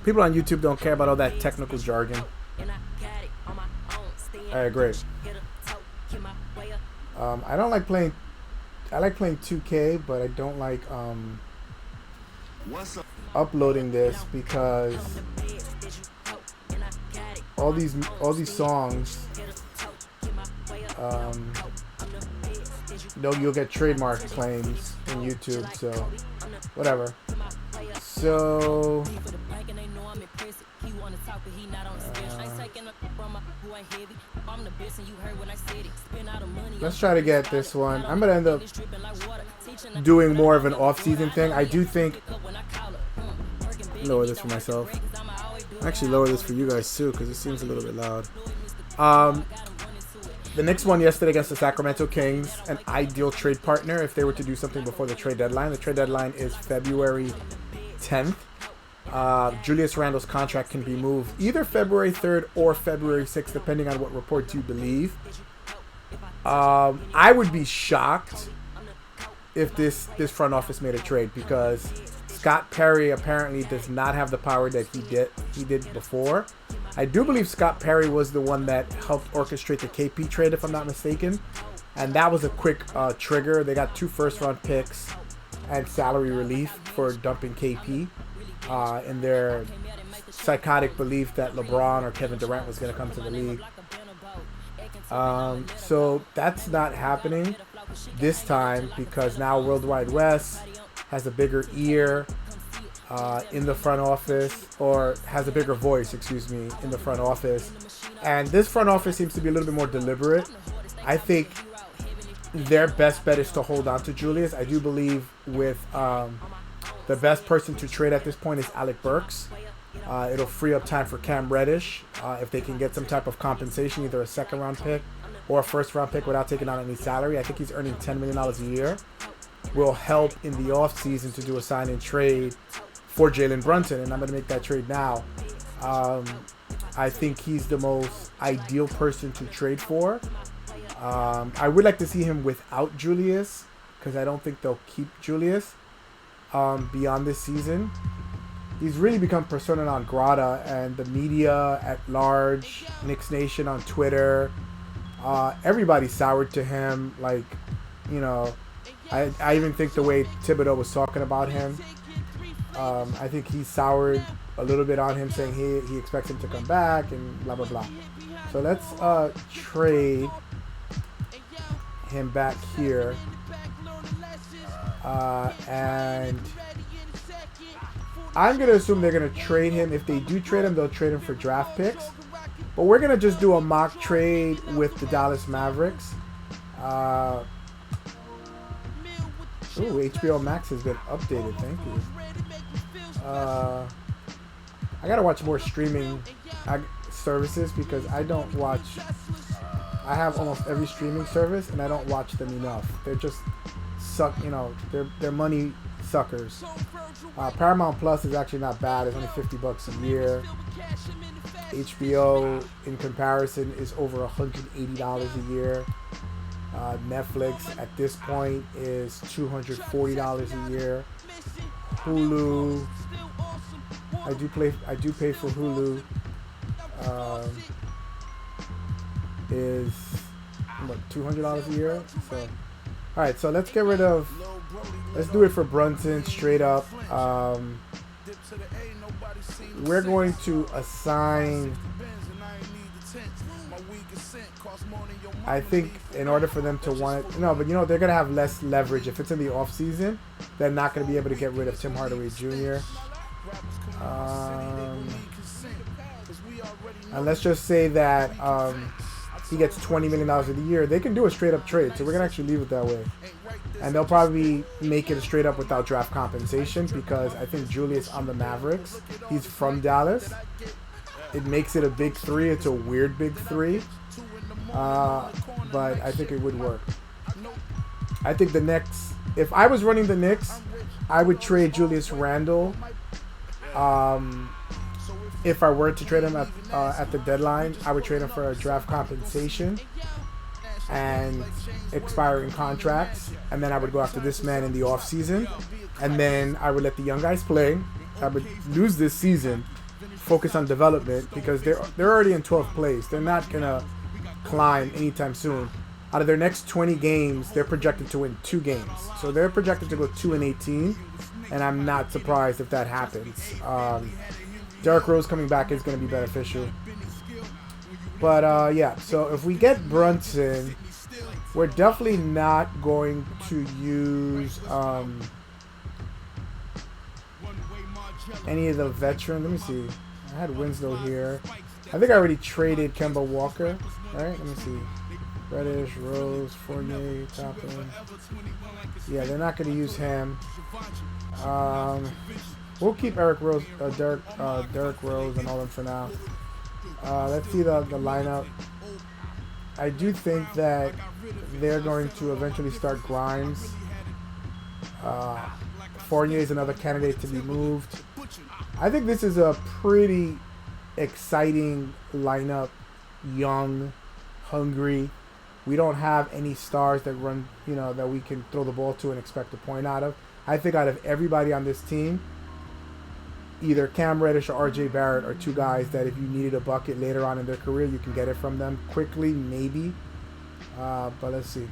People on YouTube don't care about all that technical jargon. All right, great. I don't like playing. I like playing 2K, but I don't like uploading this because all these songs, um, you'll get trademark claims in YouTube. So whatever. So let's try to get this one. I'm gonna end up doing more of an off-season thing. I do think lower this for myself. Actually, lower this for you guys too because it seems a little bit loud. The Knicks won yesterday against the Sacramento Kings, an ideal trade partner if they were to do something before the trade deadline. The trade deadline is February 10th. Julius Randle's contract can be moved either February 3rd or February 6th, depending on what reports you believe. I would be shocked if this front office made a trade because Scott Perry apparently does not have the power that he did before. I do believe Scott Perry was the one that helped orchestrate the KP trade, if I'm not mistaken. And that was a quick trigger. They got 2 first-round picks and salary relief for dumping KP in their psychotic belief that LeBron or Kevin Durant was going to come to the league. So that's not happening this time because now World Wide Wes has a bigger ear in the front office, or has a bigger voice, in the front office. And this front office seems to be a little bit more deliberate. I think their best bet is to hold on to Julius. I do believe with the best person to trade at this point is Alec Burks. It'll free up time for Cam Reddish if they can get some type of compensation, either a second-round pick or a first-round pick without taking on any salary. I think he's earning $10 million a year. Will help in the offseason to do a sign-and trade for Jalen Brunson, and I'm going to make that trade now. I think he's the most ideal person to trade for. I would like to see him without Julius because I don't think they'll keep Julius beyond this season. He's really become persona non grata, and the media at large, Knicks Nation on Twitter, everybody soured to him. Like, I even think the way Thibodeau was talking about him, I think he soured a little bit on him, saying he expects him to come back and blah, blah, blah. So let's trade him back here. And I'm going to assume they're going to trade him. If they do trade him, they'll trade him for draft picks. But we're going to just do a mock trade with the Dallas Mavericks. HBO Max has been updated. Thank you. I got to watch more streaming services because I don't watch. I have almost every streaming service and I don't watch them enough. They're just suck. They're money suckers. Paramount Plus is actually not bad. It's only $50 a year. HBO, in comparison, is over $180 a year. Netflix at this point is $240 a year. Hulu, I do pay for Hulu. Is what, $200 a year? So, all right. So let's do it for Brunson straight up. We're going to assign. I think in order for them to want it, but they're gonna have less leverage if it's in the off season. They're not gonna be able to get rid of Tim Hardaway Jr. And let's just say that he gets $20 million a year. They can do a straight up trade, so we're gonna actually leave it that way. And they'll probably make it a straight up without draft compensation because I think Julius on the Mavericks, he's from Dallas. It makes it a big three. It's a weird big three. But I think it would work. I think the Knicks, if I was running the Knicks, I would trade Julius Randle. If I were to trade him at the deadline, I would trade him for a draft compensation and expiring contracts. And then I would go after this man in the offseason. And then I would let the young guys play. lose this season, focus on development, because they're already in 12th place. They're not gonna climb anytime soon. Out of their next 20 games, they're projected to win 2 games. So they're projected to go 2-18, and I'm not surprised if that happens. Derrick Rose coming back is going to be beneficial. But yeah, so if we get Brunson, we're definitely not going to use any of the veterans. Let me see. I had Winslow here. I think I already traded Kemba Walker. All right, let me see. Reddish, Rose, Fournier, Toppin. Yeah, they're not going to use him. We'll keep Derrick Rose and all them for now. Let's see the lineup. I do think that they're going to eventually start Grimes. Fournier is another candidate to be moved. I think this is a pretty exciting lineup. Young, hungry. We don't have any stars that run, that we can throw the ball to and expect a point out of. I think out of everybody on this team, either Cam Reddish or RJ Barrett are 2 guys that if you needed a bucket later on in their career, you can get it from them quickly, maybe. But let's see.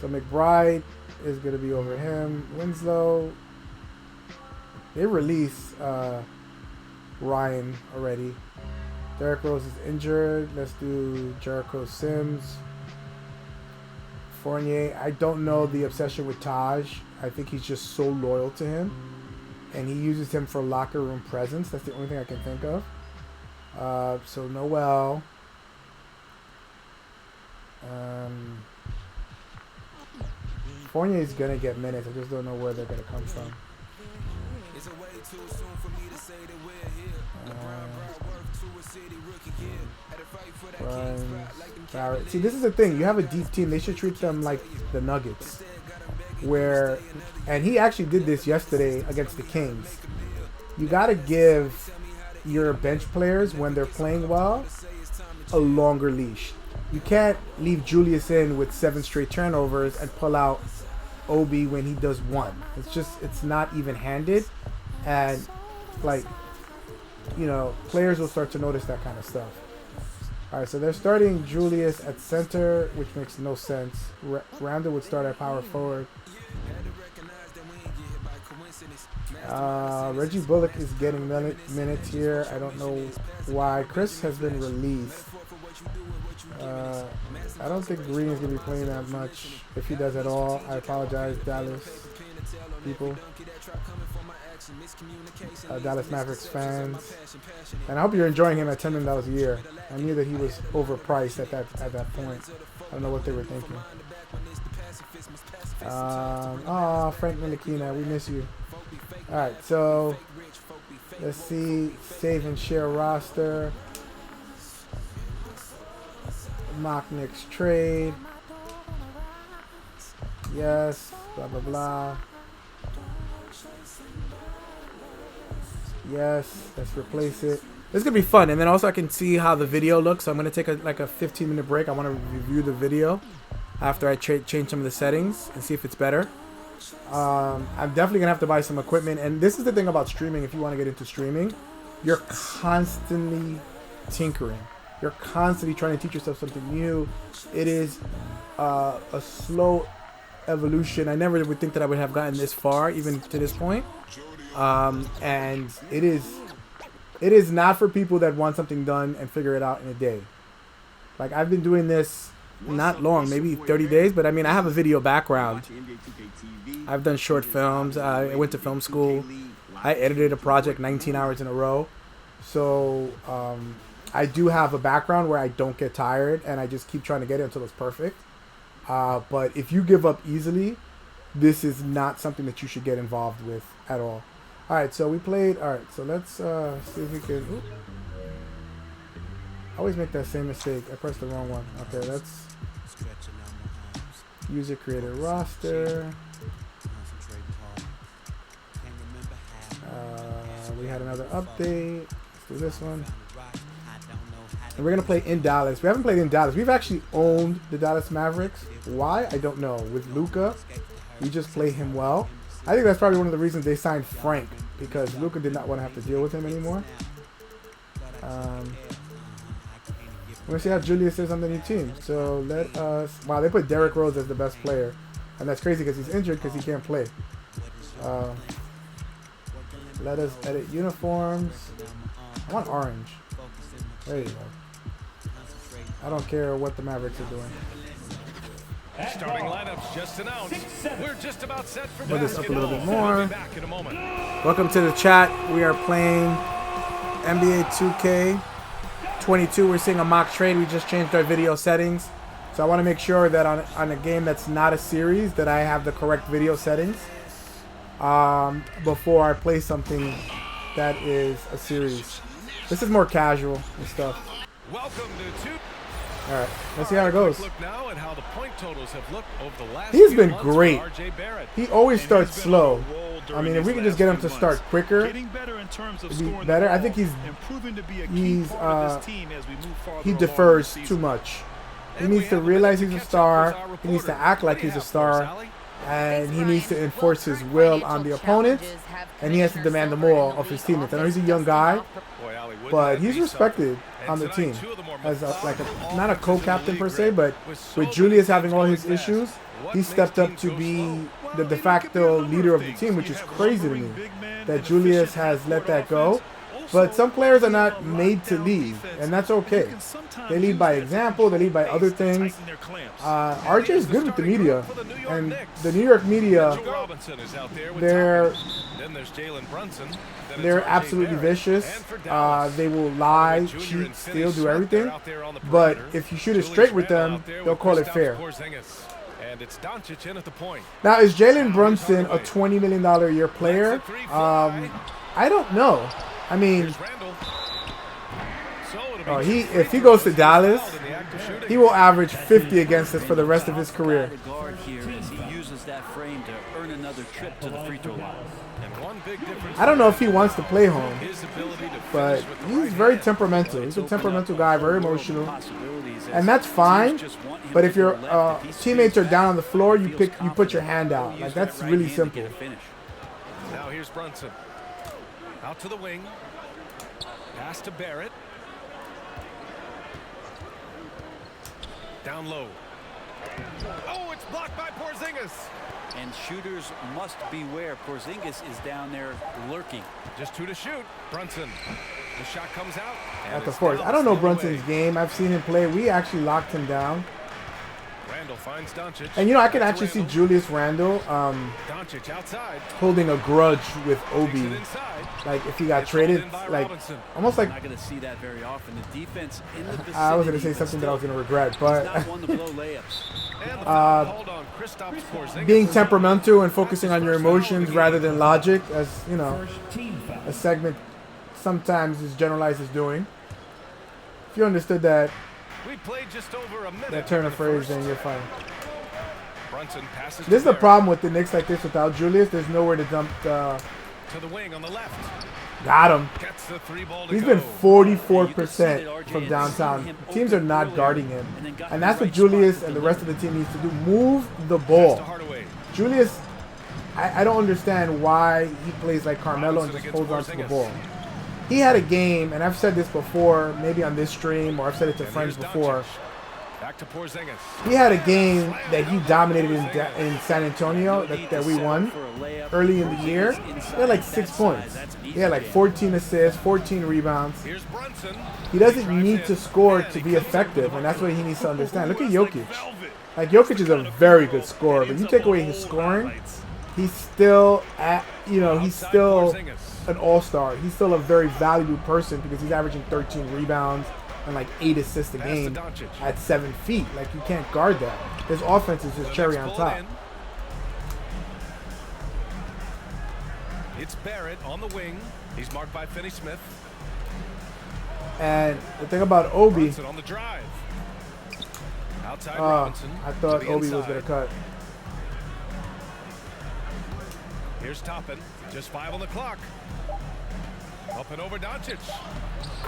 So McBride is going to be over him. Winslow. They released Ryan already. Derrick Rose is injured. Let's do Jericho Sims. Fournier. I don't know the obsession with Taj. I think he's just so loyal to him. And he uses him for locker room presence. That's the only thing I can think of. So Noel. Fournier is going to get minutes. I just don't know where they're going to come from. See, this is the thing. You have a deep team. They should treat them like the Nuggets. And he actually did this yesterday against the Kings. You got to give your bench players, when they're playing well, a longer leash. You can't leave Julius in with 7 straight turnovers and pull out Obi when he does 1. It's not even-handed. And, players will start to notice that kind of stuff. All right, so they're starting Julius at center, which makes no sense. Randall would start at power forward. Reggie Bullock is getting minutes here. I don't know why. Chris has been released. I don't think Green is going to be playing that much. If he does at all, I apologize, Dallas people. Dallas Mavericks fans. And I hope you're enjoying him at $10 million a year. I knew that he was overpriced at that point. I don't know what they were thinking. Frank Ntilikina, we miss you. Alright, so let's see. Save and share roster. Mock Knicks trade. Yes. Blah, blah, blah. Yes. Let's replace it. This is going to be fun. And then also I can see how the video looks. So I'm going to take a 15-minute break. I want to review the video after I change some of the settings and see if it's better. I'm definitely going to have to buy some equipment. And this is the thing about streaming. If you want to get into streaming, you're constantly tinkering. You're constantly trying to teach yourself something new. It is a slow evolution. I never would think that I would have gotten this far, even to this point. And it is not for people that want something done and figure it out in a day. Like, I've been doing this not long, maybe 30 days, but I mean, I have a video background. I've done short films. I went to film school. I edited a project 19 hours in a row. So, I do have a background where I don't get tired and I just keep trying to get it until it's perfect. But if you give up easily, this is not something that you should get involved with at all. All right, so we played. All right, so let's see if we can. Oops. I always make that same mistake. I pressed the wrong one. Okay, let's user created roster. We had another update. Let's do this one. And we're going to play in Dallas. We haven't played in Dallas. We've actually owned the Dallas Mavericks. Why? I don't know. With Luka, we just play him well. I think that's probably one of the reasons they signed Frank, because Luka did not want to have to deal with him anymore. We're going to see how Julius is on the new team. So let us... Wow, they put Derrick Rose as the best player. And that's crazy because he's injured because he can't play. Let us edit uniforms. I want orange. There you go. I don't care what the Mavericks are doing. Starting lineups just announced. We're just about set for Put this up a little bit basketball. more. Back in a moment. Welcome to the chat. We are playing NBA 2K22. We're seeing a mock trade. We just changed our video settings. So I want to make sure that on a game that's not a series that I have the correct video settings before I play something that is a series. This is more casual and stuff. Welcome to two. All right, let's see how it goes. Look now at how the point totals have looked over the last He's few been months great. for RJ Barrett. He always starts slow. I mean, if we can just get him to start quicker, it'd be better. I think he defers too much. He needs to realize he's a star. He needs to act like he's a star. And he needs to enforce his will on the opponent. And he has to demand the more of his teammates. I know he's a young guy, but he's respected on the team as not a co-captain per se, but with Julius having all his issues, he stepped up to be the de facto leader of the team, which is crazy to me that Julius has let that go. But some players are not made to lead, and that's okay. They lead by example. They lead by other things. RJ is good with the media, and the New York media, they're absolutely vicious. They will lie, cheat, steal, do everything. But if you shoot it straight with them, they'll call it fair. Now, is Jalen Brunson a $20 million a year player? I don't know. I mean, if he goes to Dallas, he will average 50 against us for the rest of his career. I don't know if he wants to play home, but he's very temperamental. He's a temperamental guy, very emotional, and that's fine. But if your teammates are down on the floor, you put your hand out. Like, that's really simple. Now here's Brunson. Out to the wing. Pass to Barrett. Down low. Oh, it's blocked by Porzingis. And shooters must beware. Porzingis is down there lurking. Just two to shoot. Brunson. The shot comes out. At the force. I don't know Brunson's game. I've seen him play. We actually locked him down. Randall finds Doncic. And you know, I can actually see Julius Randle Doncic outside. holding a grudge with Obi. Like if he got traded, like almost like. Not going to see that very often. The defense in the vicinity, I was going to say something that I was going to regret, but being temperamental and focusing on your emotions rather than logic, as you know, a segment sometimes is generalized as doing. If you understood that. We played just over a minute. That turn of phrase, then you're fine. Brunson passes this is the problem with the Knicks like this without Julius. There's nowhere to dump. To the wing on the left. Got him. Gets the three ball to He's go. been 44% from downtown. Teams are not guarding him. And that's what Julius and the rest of the team needs to do. Move the ball. Julius, I don't understand why he plays like Carmelo and just holds on to the ball. He had a game, and I've said this before, maybe on this stream, or I've said it to friends before. Back to Porzingis. He had a game that he dominated in San Antonio that we won early in the year. He had like 6 points. He had like 14 assists, 14 rebounds. He doesn't need to score to be effective, and that's what he needs to understand. Look at Jokic. Like, Jokic is a very good scorer, but you take away his scoring, he's still he's still an all-star. He's still a very valuable person because he's averaging 13 rebounds and like 8 assists a game at 7 feet. Like, you can't guard that. His offense is just cherry on top. It's Barrett on the wing. He's marked by Finney-Smith. And the thing about Obi, on the drive. Outside I Robinson thought to Obi inside. was going to cut. Here's Toppin. Just 5 on the clock. Up and over Doncic.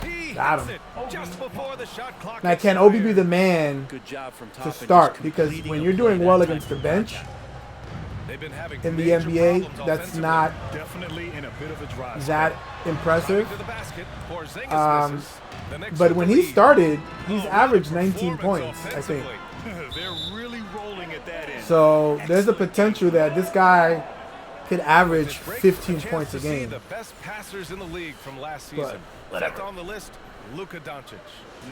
He Got hits him. it just before the shot clock. Now, can Obi be the man good job from to Toppin, start? just Because completing when a you're play doing that well time against the for bench, contact. They've been having in the major NBA. problems That's offensively. not Definitely in a bit of a dry that impressive. To the basket. Porzingis misses. The Knicks But with when the he lead. started, he's averaged 19 points, I think. Offensively. They're really rolling at that end. So there's a potential that this guy could average This break, 15 chance points a to see game. the best passers in the league from last But season. whatever. Fifth on the list, Luka Doncic.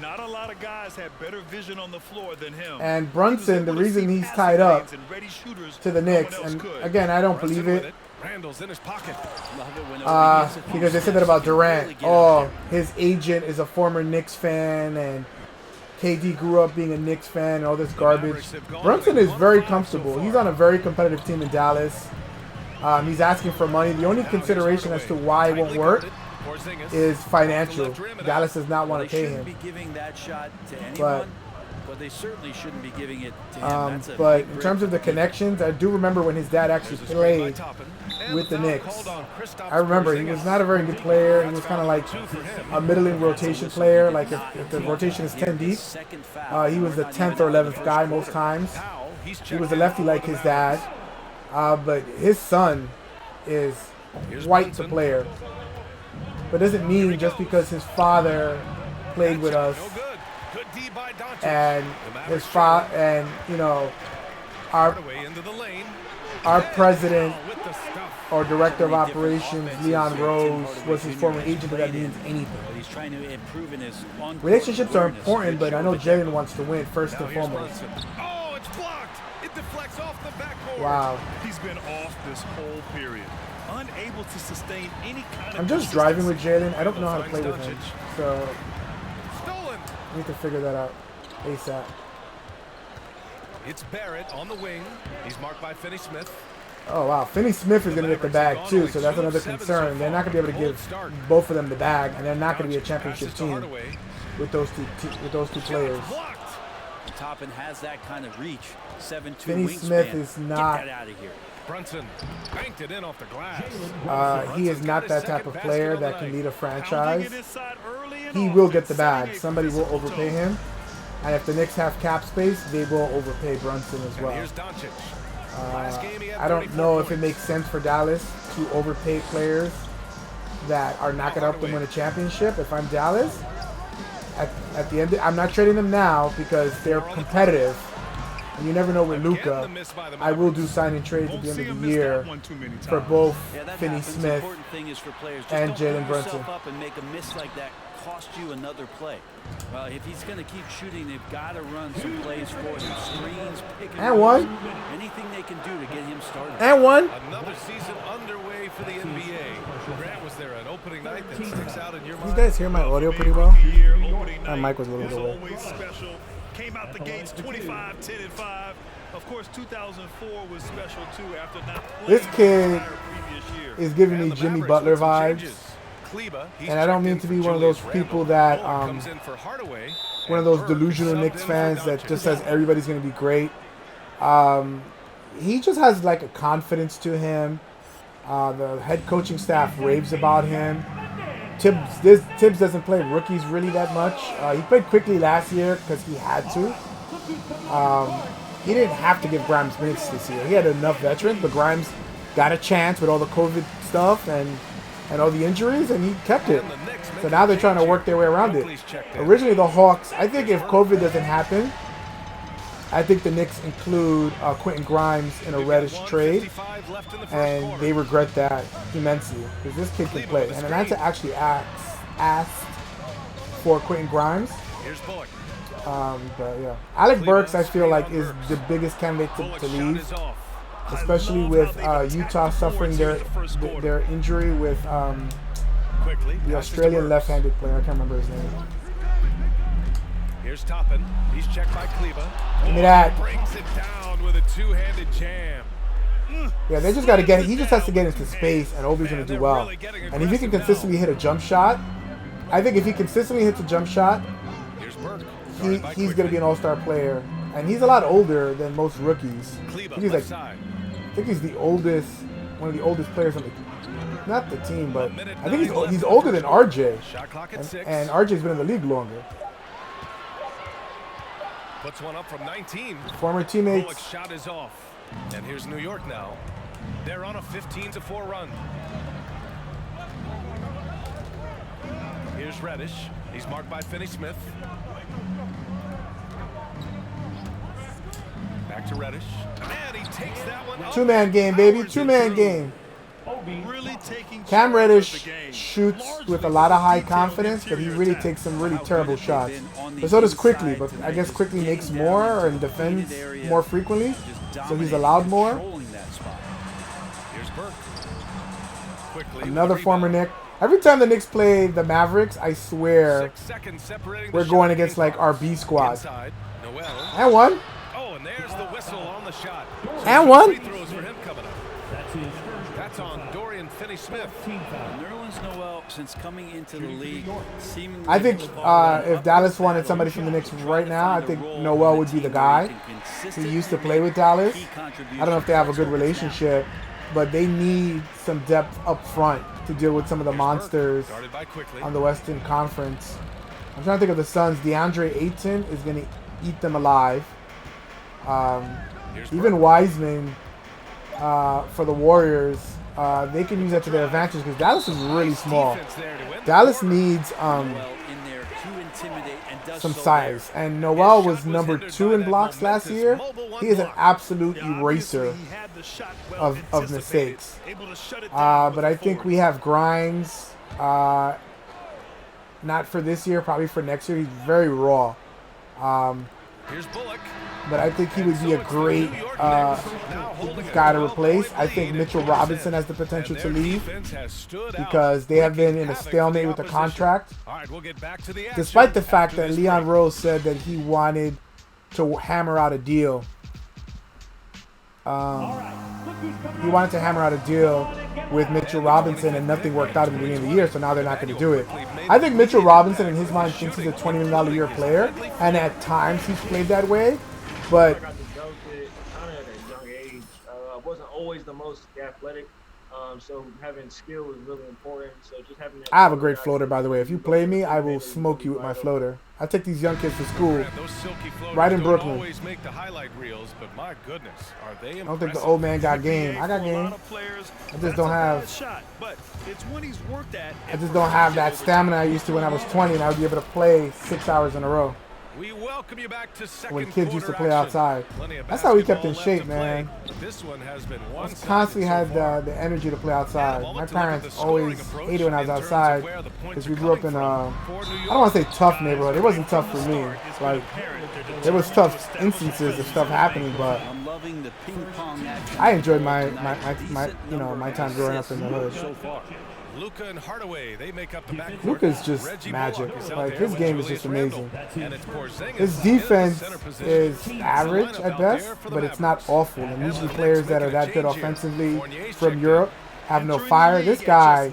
Not a lot of guys have better vision on the floor than him. And Brunson, the reason he's tied up to the Knicks, and again, I don't Brunson believe with it, Randall's in his pocket. because they said that about Durant. Oh, his agent is a former Knicks fan, and KD grew up being a Knicks fan, and all this garbage. Brunson is very comfortable. He's on a very competitive team in Dallas. He's asking for money. The only consideration as to why it won't work is financial. Dallas does not want to pay him. Be giving that shot to But anyone, but they certainly shouldn't be giving it to him. That's a but big in break terms for of the the Knicks. connections, I do remember when his dad actually played with the Knicks. I remember he was not a very good player. He was kind of like a middling rotation player. Like if the rotation is 10 deep, he was the 10th or 11th guy most times. He was a lefty like his dad. But his son is quite the player. But doesn't mean just because his father played with us and his father and our president or director of operations, Leon Rose, was his former agent, but that means anything. He's trying to improve in his on-court Relationships are awareness. important, Good but I job know with that. Jalen wants to win first and foremost. Oh, it's blocked. It deflects off the backboard. Wow. He's been off this whole period. Unable to sustain any kind of I'm just driving with Jalen. I don't know how to play with him. So Stolen. I need to figure that out ASAP. It's Barrett on the wing. He's marked by Finney-Smith. Oh, wow. Finney-Smith is going to get the bag, too, so that's another concern. They're not going to be able to give both of them the bag, and they're not going to be a championship team with those two players. Toppin has that kind of reach. 7'2" Finney-Smith wingspan. is not- Get that out of here. Brunson banked it in off the glass. He is not that type of player that can lead a franchise. Pounding it inside early and He will get the often, bag. Somebody will 78% overpay him. And if the Knicks have cap space, they will overpay Brunson as well. Here's Doncic. Last game he had I don't 34 know if it points. makes sense for Dallas to overpay players that are not going to help them win a championship. If I'm Dallas, at the end, I'm not trading them now because they're competitive. And you never know with Luka. I will do sign and trades at the end of the year for both Yeah, that happens. The Finney-Smith. important thing is for players just and don't Jalen put yourself Brunson. up and make a miss like that cost you another play. Well, if he's going to keep shooting, they've got to run some plays for him. Screens, pick and And roll, one. anything they can do to get him started. And one. Another season underway for the NBA. Grant was there on opening night that sticks out in your You mind. guys hear my audio pretty well? My mic was a little bit away. Always special. Came out the gates 25, 10 and 5. Of course, 2004 was special too after not playing This kid the entire previous year. is giving And me the Jimmy Mavericks Butler with some vibes. changes. Kleba, he's And I don't checked mean in to for be one of those Julius people Randle. that Moore comes in for Hardaway. one of those And Burke delusional subbed Knicks in for fans that Doncic. just says everybody's going to be great. He just has like a confidence to him. The head coaching staff raves about him. Tibbs doesn't play rookies really that much. He played quickly last year because he had to. He didn't have to give Grimes minutes this year. He had enough veterans, but Grimes got a chance with all the COVID stuff and all the injuries, and he kept it. And the Knicks So make now a they're trying to change work their way around it. Oakley's checked in. Originally, the Hawks, I think if COVID doesn't happen, I think the Knicks include Quentin Grimes in a Reddish trade, 155 left in the first and quarter. they regret that immensely because this kid can play. And Atlanta actually asked for Quentin Grimes, Here's Bullock. but yeah, Alec Burks I feel like is the biggest candidate Bullock's to shot leave, is off. especially with Utah suffering their injury with Quickly, the passes to Australian Burks. left-handed player. I can't remember his name. Here's Toppin. He's checked by Kleba. Give me that. Brings it down with a two-handed jam. Yeah, they just got to get it. He just has to get into space, and Obi's going to do well. And if he can consistently hit a jump shot, I think if he consistently hits a jump shot, Here's Burke. he's going to be an all-star player. And he's a lot older than most rookies. I think Kleba, he's left side. I think he's the oldest, one of the oldest players on the, not the team, but I think he's older than RJ. Shot clock at 6. And RJ's been in the league longer. Puts one up from 19. Former Bullock's teammates shot is off. And here's New York now. They're on a 15-4 run. Here's Reddish. He's marked by Finney-Smith. Back to Reddish. And he takes that one. Two-man game, baby. Two-man game. Really taking Cam charge of Reddish the game. shoots with a lot of high confidence, but he really takes some really terrible shots. But so does Quickly, but I guess Quickly makes more and defends more frequently, so he's allowed more. Here's Burke. Quickly. Another former Knick. Every time the Knicks play the Mavericks, I swear 6 seconds separating we're the going shot against like our B squad. inside. Noel. And one. Oh, and there's the whistle on the shot. And one. Free throws for him coming up. That's on Dorian Finney-Smith. Nerlens Noel, since coming into the league, seemingly I think if Dallas wanted somebody from the Knicks right now, I think Noel would be the guy. He used to play with Dallas. I don't know if they have a good relationship, but they need some depth up front to deal with some of the monsters on the Western Conference. I'm trying to think of the Suns. DeAndre Ayton is going to eat them alive. Even Wiseman for the Warriors, they can use that to their advantage because Dallas is really small. Dallas needs some size. And Noel was number 2 in blocks last year. He is an absolute eraser of mistakes. But I think we have Grimes, not for this year, probably for next year. He's very raw. But I think he would be a great guy to replace. I think Mitchell Robinson has the potential to leave because they have been in a stalemate with the contract. Despite the fact that Leon Rose said that he wanted to hammer out a deal. He wanted to hammer out a deal with Mitchell Robinson and nothing worked out at the beginning of the year, so now they're not going to do it. I think Mitchell Robinson in his mind thinks he's a $20 million a year player, and at times he's played that way, but I got to dunk it kind of at a young age. I wasn't always the most athletic, so having skill is really important. So just having that I have a great floater, by the way. If you play me, I will smoke you with my floater. I take these young kids to school right in Brooklyn. I don't think the old man got game. I got game. I just don't have that stamina I used to when I was 20 and I would be able to play 6 hours in a row. We welcome you back to When kids used to play outside. That's how we kept in shape, man. This one has been Constantly had the energy to play outside. My parents always hated when I was outside because we grew up in I don't want to say tough neighborhood. It wasn't tough for me. Like, there was tough instances of stuff happening, but I enjoyed my time growing up in the hood. Luka and Hardaway, they make up the back. Luka's just magic. Like, his game is just amazing. His defense is average at best, but it's not awful. And usually players that are that good offensively from Europe have no fire. This guy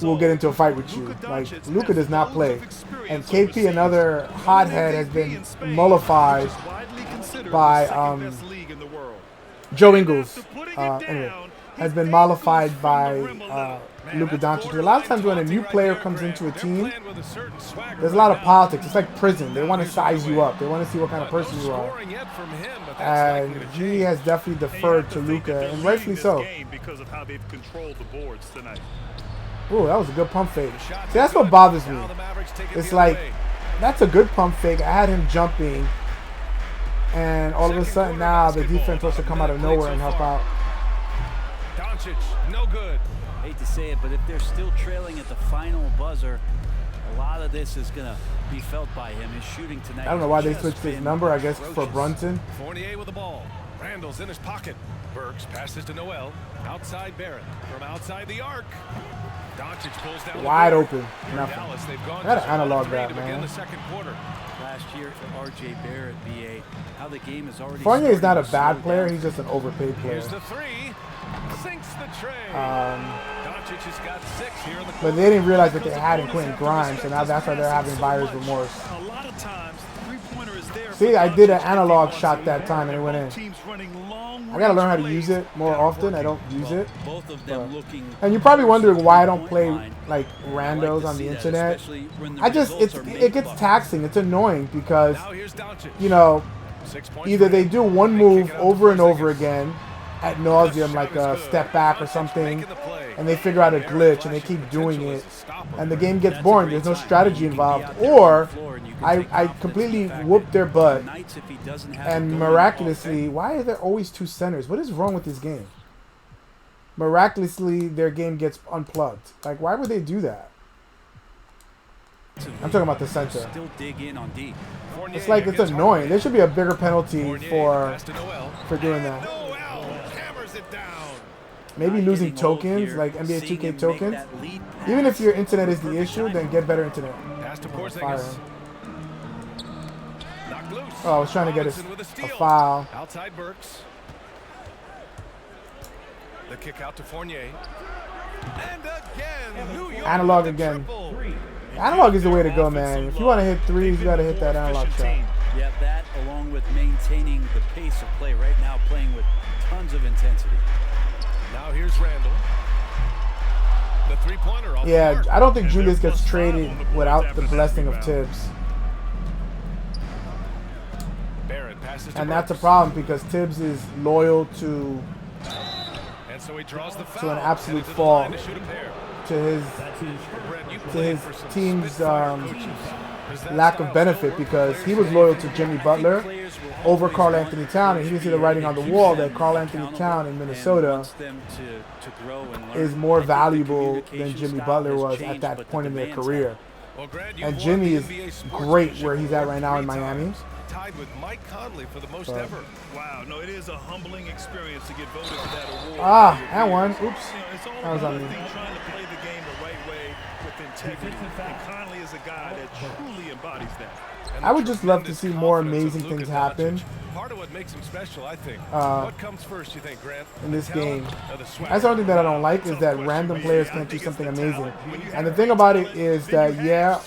will get into a fight with you. Like, Luka does not play. And KP, another hothead, has been mollified by Joe Ingles. Anyway, has been mollified by Luka Doncic. A lot of times when a new player comes into a team, there's a lot of politics. It's like prison. They want to size you up. They want to see what kind of person you are. And he has definitely deferred to Luka, and rightfully so. Ooh, that was a good pump fake. See, that's what bothers me. It's like, that's a good pump fake. I had him jumping, and all of a sudden now the defense wants to come out of nowhere and help out. Doncic, no good. Hate to say it, but if they're still trailing at the final buzzer, a lot of this is going to be felt by him. His shooting tonight. I don't know why they switched his number. I guess for Brunson. Fournier with the ball. Randall's in his pocket. Burks passes to Noel. Outside Barrett. From outside the arc. Doncic pulls down wide open. Nothing. Dallas, they've gone I gotta analog that, man. the second quarter. Last year for R.J. Barrett, BA, how the game is already. Fournier is not a bad player. He's just an overpaid player. Here's the three. Sinks the tray. Doncic has got 6 here in the but they didn't realize that they had in Quentin Grimes, so now that's why they're having buyer's remorse. A lot of times, three-pointer is there. See, I did an analog shot that time and it went in. I gotta learn how to use it more often. I don't use it. Both of them looking. And you're probably wondering why I don't play like randos on the internet. I just it gets taxing. It's annoying because you know 6 points either for they him. do one They kick move it out to over and over Porzingis. again ad nauseum, like a step back or something, and they figure out a glitch and they keep doing it, and the game gets boring. There's no strategy involved. Or I completely whoop their butt, and miraculously, why are there always two centers? What is wrong with this game? Miraculously, their game gets unplugged. Like, why would they do that? I'm talking about the center. Still dig in on D. It's like, it's annoying. There should be a bigger penalty for doing that. Noel hammers it down. Maybe losing tokens, like NBA 2K tokens. Even if your internet is the issue, then get better internet. Pass to Fire Porzingis. him. Knocked loose. Oh, I was trying to get Robinson with a steal. foul. Outside Burks. The kick out to Fournier. And again, New York Analog with the again. triple. Analog is the way to go, man. If you want to hit threes, you got to hit that analog shot. Yeah, that along with maintaining the pace of play right now, playing with tons of intensity. Now here's Randall. The three-pointer off the Yeah, mark. I don't think Julius gets traded without the blessing of Tibbs. Barrett passes to And that's a Burks. problem because Tibbs is loyal to And so he draws the foul. an absolute Headed to the fall. line to shoot a pair. his Brett, you to played his for some team's Spitfire coaches. Does that lack style of benefit still work because for he players was loyal to Jimmy Butler over Karl Anthony Towns, and he can see the writing on the wall that Karl Anthony Towns in Minnesota is more valuable than Jimmy Butler was at that point in their career. Well, Grant, you've And won Jimmy the is NBA great sportsmanship where he's at award right now in 3 Miami. times, tied with Mike Conley for the most But- ever. Wow, no, it is a humbling experience to get voted for that award. Ah, for your and one. peers. Oops. You know, it's all That was about, on I me. think, trying to play the game the right way with integrity. And Conley is a guy that truly embodies that. And I the would just love to tremendous see more confidence of amazing Luka things happen Doncic. Part of what makes him special, I think. Uh, What comes first, you think, Grant? in this The talent game. or the swagger? That's the only thing that I don't like is that random players can't do something amazing. And the thing about it is that, yeah,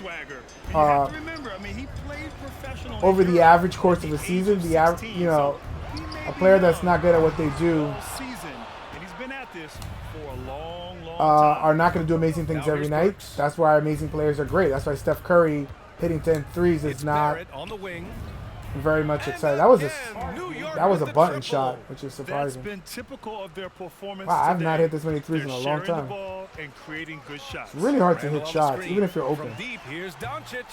over the average course of a season, a player that's not good at what they do are not going to do amazing things every night. That's why amazing players are great. That's why Steph Curry hitting 10 threes is It's not Barrett on the wing. very much And exciting. That was again, New York a with the button triple. shot, which is That's surprising. been typical of their performance. Wow, I've not today. hit this many threes in They're a long sharing time. the ball and creating good shots. It's really hard to Randall hit on the shots, screen. even if you're open. From deep, here's Doncic.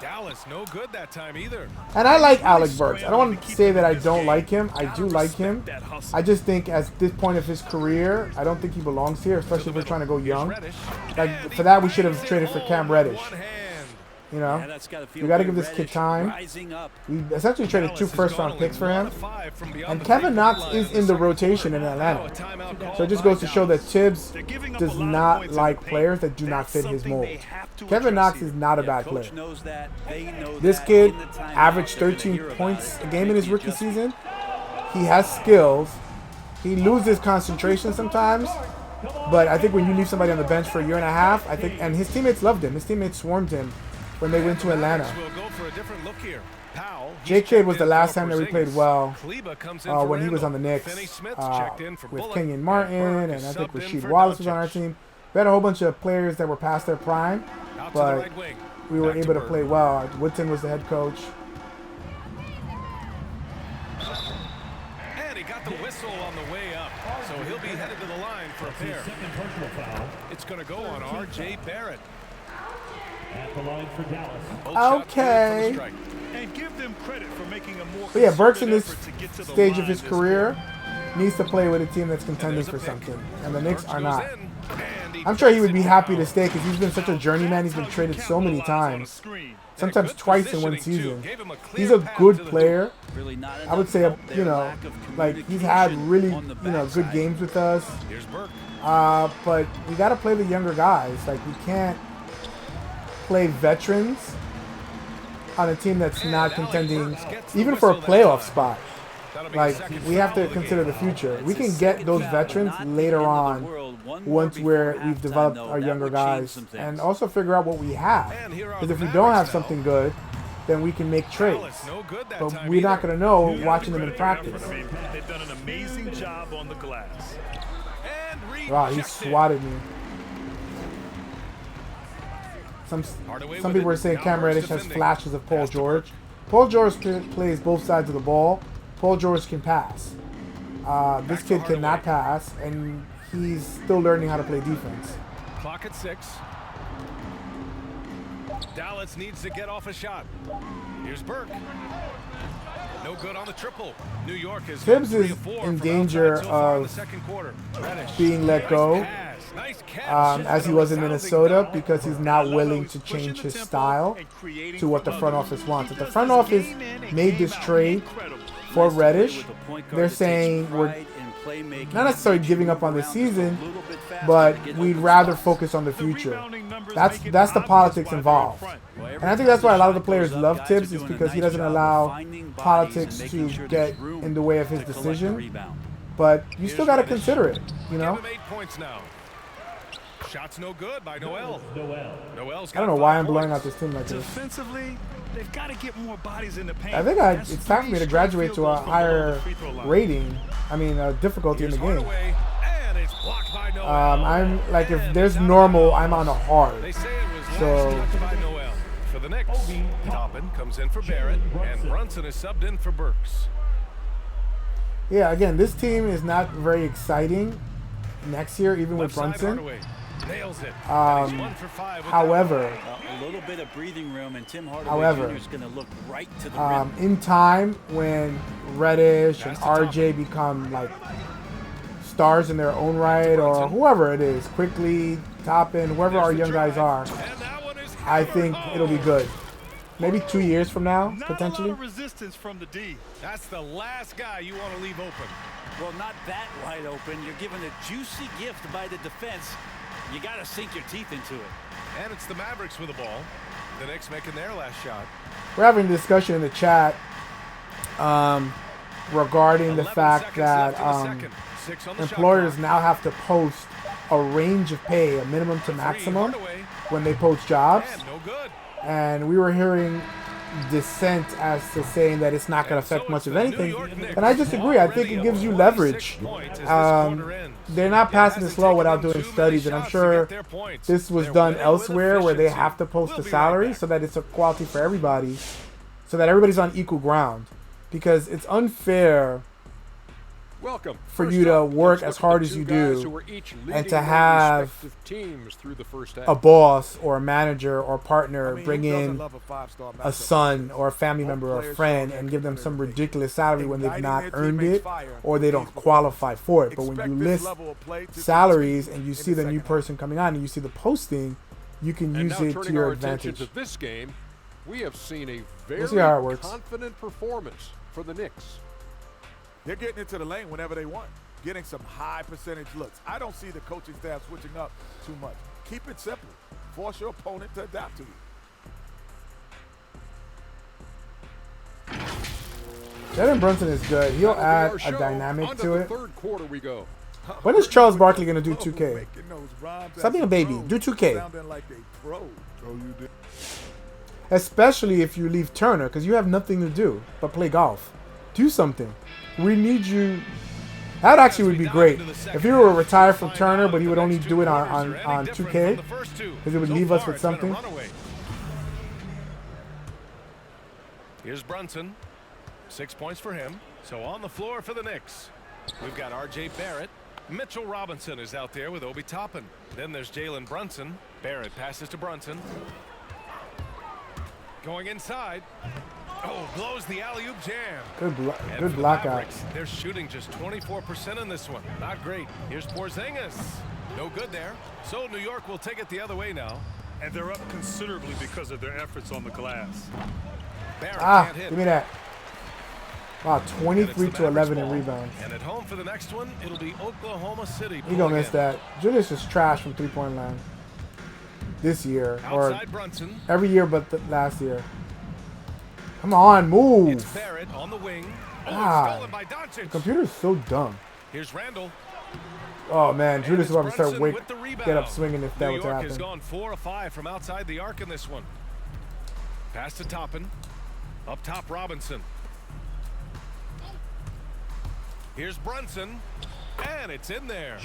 Dallas, no good that time either. And I like Alec Burks. I don't want to say that I don't like him. I do like him. I just think at this point of his career, I don't think he belongs here, especially if we're trying to go young. Reddish. Like, And for that, we he should have finds traded it for all Cam with Reddish. one hand. You know? Yeah, that's gotta feel We got to good. give this kid Reddish time. rising up. We essentially traded 2 Dallas has first-round gone picks for only him. 1 of 5 from beyond And the Kevin 3-point Knox line is in in the second rotation in quarter. Atlanta. Now a timeout call So it just by goes to show that Dallas. Tibbs They're giving up does a lot of not points in like the paint. players that do not That's fit his something mold. they have to Kevin address Knox here. is not a Yeah, bad coach player. knows that. They know This that. kid In the timeout, averaged they're gonna 13 hear about points it. a game in Make his the rookie adjustment. season. He has skills. He loses concentration sometimes. But I think when you leave somebody on the bench for a year and a half, I think, and his teammates loved him. His teammates swarmed him when they went to Atlanta. We'll go for a different look here. Powell, he's J-Kid checked was the in last for time that we played Porzingis. well Kleba comes in for when he was on the Randall. Knicks Finney Smith's checked in for with Bullock. Kenyon Martin, Burke and is I think subbed in Rasheed for Wallace was on our Doncic. team. We had a whole bunch of players that were past their prime, Out to the but right wing. we were Back to able to Burke. play well. Woodson was the head coach. And he got the whistle on the way up. So he'll be headed to the line for a pair. It's going to go on R.J. Barrett. At the line for Dallas. Both shots good Okay. from the strike. And give them credit for making a more But yeah, Burks in concerted this effort to get to the stage of line his this career quarter. needs to play with a team that's contending There's a for pick. something, and the Knicks Burks are goes not. in, and he I'm sure he puts would it be happy to down. stay because he's been such a journeyman. He's been traded so many times, sometimes Good twice in one positioning, too. season. Gave him a clear He's a path good to the player. Really not I would enough say, help there. you know, Lack of like he's had communication really, on the good backside. games with us. hoop. Here's Burke. But we got to play the younger guys. Like we can't play veterans on a team that's not contending, even for a playoff spot. That'll be Like his second we have foul to of the consider game. the future. It's We his can get second those foul, veterans not the later end of the on, world. One more once before we've halftime, developed though. our That younger would change guys, some things. and also figure out what we have. And here are Because the if we don't have Mavericks something now. good, then we can make trades. Dallas, no good that But time we're not either. going to know You watching them gotta in credit practice. them. I mean, they've done an amazing job on the glass. And Wow, he rejected. swatted me. Some Hardaway some with people it. were saying Now Cam Burks Reddish has defending. flashes of Paul Pass to George. Paul George plays both sides of the ball. Paul George can pass. This kid cannot pass, and he's still learning how to play defense. Clock at 6. Dallas needs to get off a shot. Here's Burke. No good on the triple. New York is Tibbs is in danger of being let go, as he was in Minnesota, because he's not willing to change his style to what the front office wants. If the front office made this trade for Reddish, they're saying we're not necessarily giving up on the season, but we'd rather focus on the future. That's the politics involved. And I think that's why a lot of the players love Tibbs, is because he doesn't allow politics to get in the way of his decision. But you still got to consider it, you know? Shots no good by Noel. Noel's I don't know why I'm blowing out this team like this. Defensively, they've got to get more bodies in the paint. I think it's time for me to graduate to a higher rating. I mean, difficulty in the game. I'm like, if there's normal, I'm on a hard. So for the Knicks, Toppin comes in for Barrett, and Brunson is subbed in for Burks. Yeah, again, this team is not very exciting next year, even with Brunson. Nails it. However, a little bit of breathing room, and Tim Hardaway however, Jr. is going to look right to the rim. in time, when Reddish and RJ become like stars in their own right, or whoever it is, Quickly, Toppin, whoever our young guys are, I think it'll be good. Maybe 2 years from now, potentially. Not a lot of resistance from the D. That's the last guy you want to leave open. Well, not that wide open. You're given a juicy gift by the defense. You got to sink your teeth into it. And it's the Mavericks with the ball. The Knicks making their last shot. We're having a discussion in the chat regarding the fact that employers now have to post a range of pay, a minimum to maximum, when they post jobs. And we were hearing dissent as to saying that it's not going to affect much of anything. And I disagree. I think it gives you leverage. They're not passing this law without doing studies, and I'm sure this was done elsewhere where they have to post a salary so that it's equality for everybody, so that everybody's on equal ground. Because it's unfair for you to work as hard as you do and to have a boss or a manager or partner bring in a son or a family member or a friend and give them some ridiculous salary when they've not earned it or they don't qualify for it. But when you list salaries and you see the new person coming on and you see the posting, you can use it to your advantage. This game, we have seen a very We'll see how it works. confident performance for the Knicks. They're getting into the lane whenever they want, getting some high percentage looks. I don't see the coaching staff switching up too much. Keep it simple. Force your opponent to adapt to you. Jalen Brunson is good. He'll add a dynamic to it. Third quarter we go. When is Charles Barkley going to do 2K? Stop being a baby. Do 2K. Like a pro. Oh, you did. Especially if you leave Turner, because you have nothing to do but play golf. Do something. We need you. That actually would be great. If he were to retire from Turner, but he would only do it on 2K, because it would leave us with something. Here's Brunson. 6 points for him. So on the floor for the Knicks, we've got RJ Barrett. Mitchell Robinson is out there with Obi Toppin. Then there's Jalen Brunson. Barrett passes to Brunson. Going inside. Oh, blows the alley-oop jam. Good blockout. They're shooting just 24% in this one. Not great. Here's Porzingis. No good there. So New York will take it the other way now. And they're up considerably because of their efforts on the glass. Barrett can't hit. Give me that. Wow, 23 to 11 in rebounds. And at home for the next one, it'll be Oklahoma City. He gonna miss that. Julius is trash from three-point line this year, or every year but the last year. Come on, move. It's Barrett on the wing. God, the computer's so dumb. Here's Randall. Oh man, Julius is about to start get up swinging if that were to happen. New York has gone 4 of 5 from outside the arc in this one. Pass to Toppin. Up top, Robinson. Here's Brunson, and it's in there.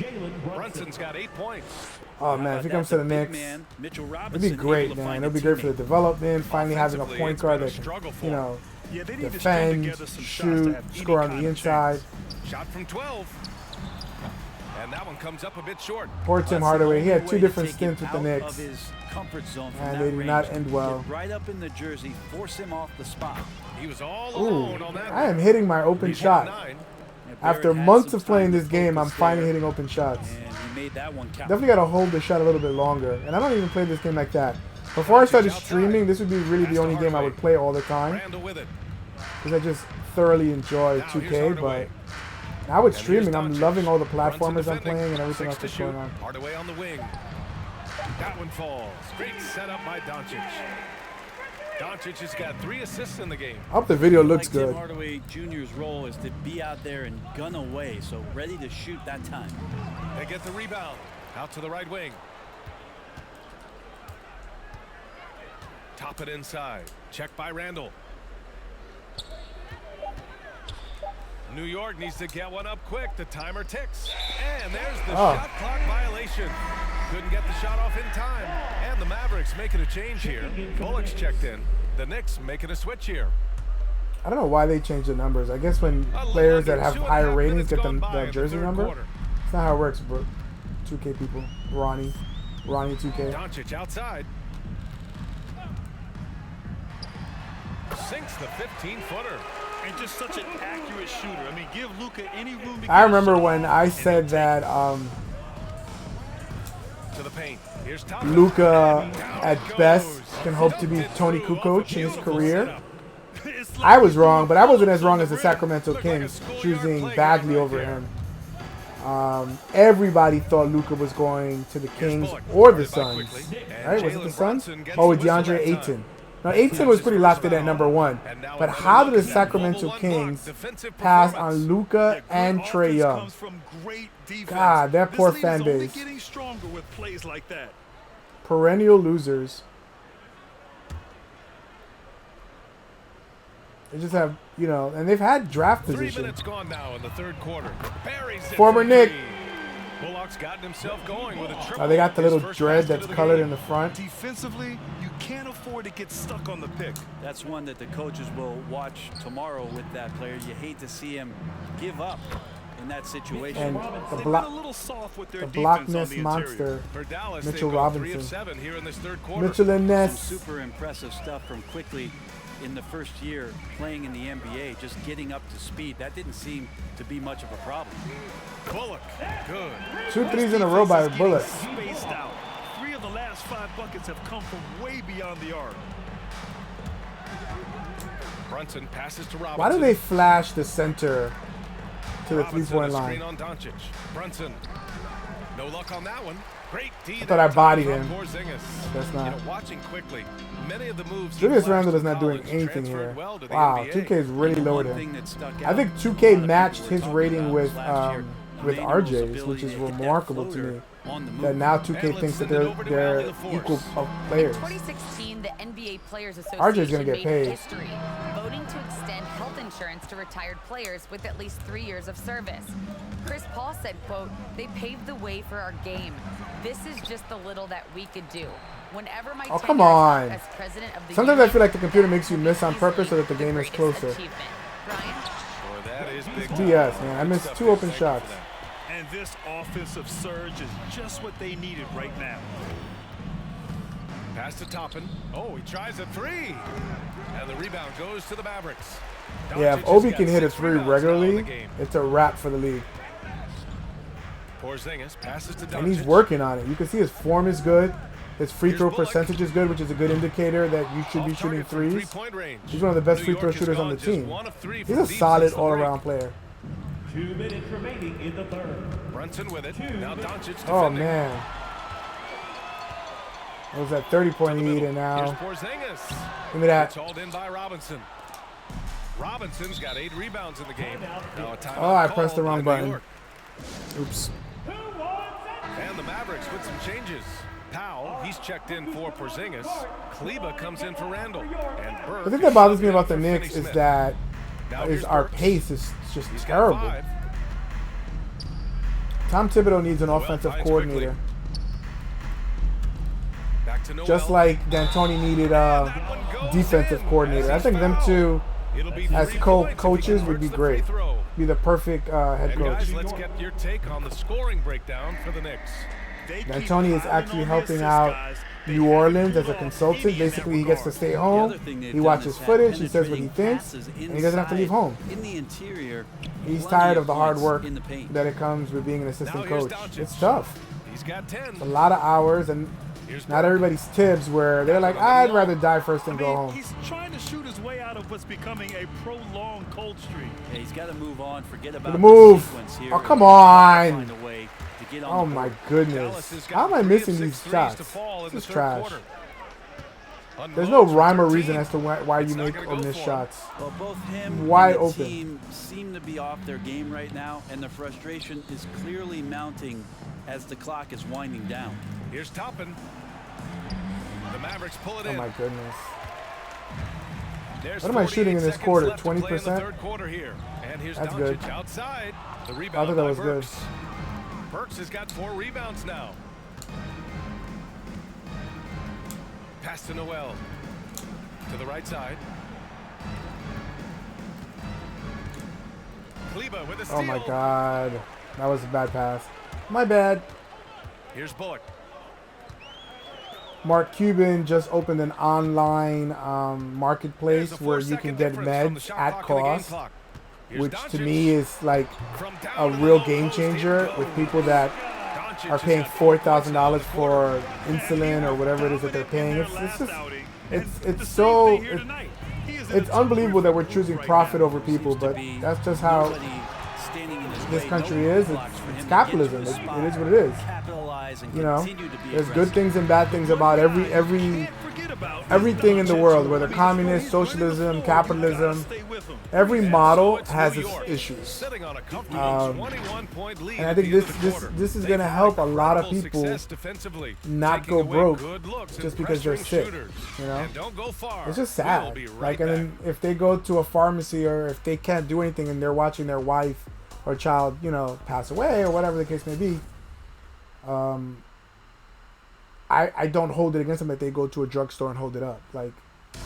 Brunson's got 8 points. Oh man, if he comes to the Knicks, it'd be great, man. It'd be great for the development. Finally having a point guard that can, you know, Yeah, they need to string defend, together some shots to shoot, have any score on kind the of inside. chance. Shot from 12. And that one comes up a bit short. Poor Tim That's the Hardaway. He had only two way to different take him stints with the out Knicks. of his comfort zone from And that they did range. not end well. Get right up in the jersey, force him off the spot. He was all Ooh, alone on that. I am hitting my open He's shot. got 9. Yeah, After Barrett had months some of playing time to this game, I'm focus finally there, hitting open shots. and he made that one count. Definitely got to hold the shot a little bit longer. And I don't even play this game like that. Before I started streaming, this would be really the only game I would play all the time. Randall with it. Because I just thoroughly enjoy Now here's 2K. Hardaway. But now with And streaming, I'm here's loving all the Brunson platformers I'm defending. playing and everything 6 else to that's going shoot. on. Hardaway on the wing. That one falls. Great setup by Doncic. Doncic has got 3 assists in the game. I hope the video looks Like good. Tim Hardaway Jr.'s role is to be out there and gun away, so ready to shoot that time. They get the rebound. Out to the right wing. Top it inside. Check by Randall. New York needs to get one up quick. The timer ticks. And there's the shot clock violation. Couldn't get the shot off in time. And the Mavericks making a change here. Bullock's checked in. The Knicks making a switch here. I don't know why they changed the numbers. I guess when players that have higher ratings get the jersey number. That's not how it works, bro. 2K people. Ronnie 2K. Doncic outside. Sinks the 15-footer. And just such an accurate shooter. I mean, give Luka any room to I get a remember shot when off, I and said that To the paint. Here's Thompson. Luka Down at it best goes. can hope to be Dunked it Tony through off a Kukoc in his beautiful career. setup. It's like I was he wrong, threw but I a wasn't as ball wrong to as the rim. Sacramento Looked like a Kings schoolyard choosing playground Bagley right over there. him. Everybody thought Luka was going to the Kings Bullock. or the Started by Suns. quickly. And Right? Was it Jalen the Suns? Brunson gets Oh, the with whistle DeAndre that time. Ayton. Now, Ayton was pretty locked in at number 1. And now But another how did the look at Sacramento bubble one Kings block. Defensive pass performance. on Luka Yeah, and good Trae offense Young? comes from great defense. God, that This poor league fan is only base. getting stronger with plays like that. Perennial losers. They just have, you know, and they've had draft 3 position. minutes gone now in the third quarter. Buries it Former from Knick. three. Bullock's gotten himself going with a triple. Oh, they got the His little first dread basket that's of the colored game. in the front. Defensively, you can't afford to get stuck on the pick. That's one that the coaches will watch tomorrow with that player. You hate to see him give up in that situation. And the They've been a little soft with their the defense on blockness the interior. monster, For Dallas, Mitchell they've gone 3 Robinson. of 7 here in this third quarter. Mitchell and Some Ness. super impressive stuff from Quickly in the first year playing in the NBA, just getting up to speed. That didn't seem to be much of a problem. Bullock, good. 2 threes in a row by Defense is Bullock. getting spaced out. 3 of the last 5 buckets have come from way beyond the arc. Brunson passes to Robinson. Why do they flash the center to the Robinson, three-point a line? screen on Doncic. Brunson, no luck on that one. Great D. I thought I bodied from him. Porzingis. That's You know, not. watching quickly, many of the moves. he Julius flashed Randle is in not doing college anything here. transferred well to the Wow, NBA. 2K is really And lowered one thing him. that stuck I out, think a 2K lot of matched people were his talking rating about with last year, RJ's, Emmanuel's which ability is to hit that remarkable to floater me. on the move. That now 2K And thinks that let's send it over to they're Riley LaForce. equal of players. 2016, the NBA Players RJ's Association gonna get made paid. history, voting to extend health insurance to retired players with at least 3 years of service. Chris Paul said, quote, "They paved the way for our game. This is just the little that we could do. Whenever my Oh, tenure come on. as president of the Sometimes I union, feel like the computer makes you that miss will on be purpose so easily that the the game is greatest closer. achievement." Brian? Boy, that is big. BS, man. I missed Good 2 stuff open there. Thank you shots. for that. And this offensive surge is just what they needed right now. Pass to Toppin. Oh, he tries a 3. And the rebound goes to the Mavericks. Yeah, Doncic if has Obi got can hit a 6 3 rebounds now in the regularly, game. it's a wrap for the league. Porzingis passes to Doncic. And he's working on it. You can see his form is good. His free Here's throw Bullock. percentage is good, which is a good indicator that you should be Off shooting target from threes. 3-point range. He's one of the best New free throw York has shooters on the gone just team. 1 of 3 He's from a deep solid since the all-around break. player. 2 minutes remaining in the third. Brunson with it. Now Doncic defending. Oh, man. It was that 30-point lead, and Here's now Porzingis. give me that. It's hauled in by Robinson. Robinson's got 8 rebounds in the game. Now a timeout Oh, I called pressed the wrong by New button. York. Oops. And the Mavericks with some changes. Powell, he's checked in for Porzingis. Kleba comes in for Randall. And Burke The thing is that bothers subbed me in about the for Knicks Finney is Smith. that Now is here's our Burks. pace is just He's got terrible. 5. Tom Thibodeau needs an Noel offensive finds coordinator, quickly. Back to Noel. just like D'Antoni needed a That one goes defensive in coordinator. as I he's think them fouled. two It'll be as 3 points if he coaches would be converts the free great. throw. Be the perfect head And coach. guys, let's get your take on the scoring breakdown for the Knicks. D'Antoni is actually helping out New Orleans as a consultant. Basically, he gets to stay home. He watches footage. He says what he thinks, and he doesn't have to leave home. In the interior, He's tired of the hard points work in the paint. that it comes with being an assistant Now here's coach. Doncic. It's tough. He's got 10. It's a lot of hours, and Here's not Burke. everybody's Tibbs where they're like, I'd rather die first than go home. He's trying to shoot his way out of what's becoming a prolonged cold streak. Yeah, he's got to move on. Forget about The move. sequence here. Oh, come and on. find a way to get on Oh the my board. goodness. How am I missing these shots? This is trash. There's no rhyme or reason as to why you make or miss shots. Well, both him Wide and the open. team seem to be off their game right now, and the frustration is clearly mounting as the clock is winding down. Here's Toppin. The Mavericks pull it Oh in. my goodness. There's What am I shooting in this 48 quarter? seconds left to play in the 20%? third quarter here. And here's That's Doncic good. outside. The I rebound thought that by was good. Burks. Burks has got 4 rebounds now. Pass to Noel. To the right side. Kleba with a steal. Oh my god. That was a bad pass. My bad. Here's Bullock. Mark Cuban just opened an online marketplace There's a where 4 you can second get difference from the meds shot at clock and the game cost, clock. Here's which to Doncic. me is like From down a to the real low game post, here changer we with go. people that Doncic are has paying got 4 points now in $4,000 the quarter. for insulin or whatever it is that they're paying. It's unbelievable that we're choosing profit over people, but that's just how this country is. It's capitalism. It is what it is. You know, there's good things and bad things about everything in the world, whether communist, socialism, capitalism. Every model has its issues. Sitting on a comfortable 21-point lead And I at think the end of the quarter. this is They've going to had help a lot of incredible people success defensively, not taking go away broke good looks just and because they're pressuring sick. shooters. You know, And don't go far. it's just We'll sad. be right Like, back. and then if they go to a pharmacy or if they can't do anything and they're watching their wife or child, you know, pass away or whatever the case may be, I don't hold it against them that they go to a drugstore and hold it up. Like,